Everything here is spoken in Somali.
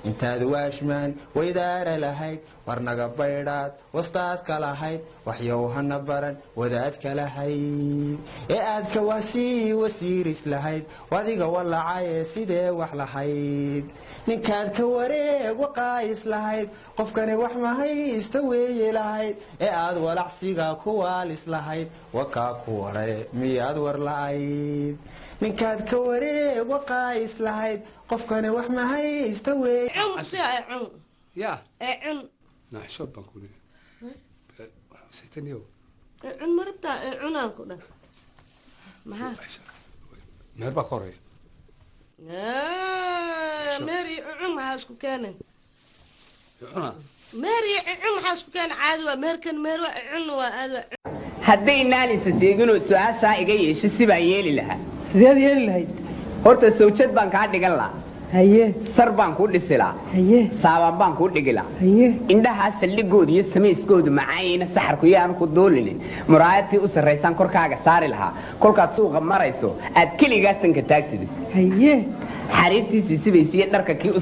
intaad waashmaan waydaara lahayd warnaga baydhaad wastaadka lahayd waxyow hana baran wadaadka lahayd ee aad ka wasii wasiiris lahayd wadiga walacaye sidee wax lahayd ninkaad ka wareeg waqaayis lahayd qofkani wax mahaysta weeye lahayd ee aad walacsiga ku waalis lahayd wakaa ku ware miyaad war la'ayd ninkaad ka wareeg waqaayis lahayd qofkani wax mahaysta weeye يا نحشوب بنقول سيتني يوم مربتا عنانكو ده معاه مربا كوري ماري حاسكو كان عنا ماري حاسكو كان عاد وامريكان مارو هذا هدي نالي سيغنو سؤاشا iga yeesho si baan yeeli lahaa sideed yeeli lahayd horta sawjad baan ka dhigan lahaa haye sar baan ku dhisilaa haye saaban baan ku dhigilaa haye indhaha saldhigood iyo sameeyskoodu macaayina saxarku yaan ku doolinin muraayadii u sareysan korkaaga saari lahaa kolkaad suuqa marayso aad kaligaa sanka taagtid haye xariirtiisii sibaysiye dharka kii u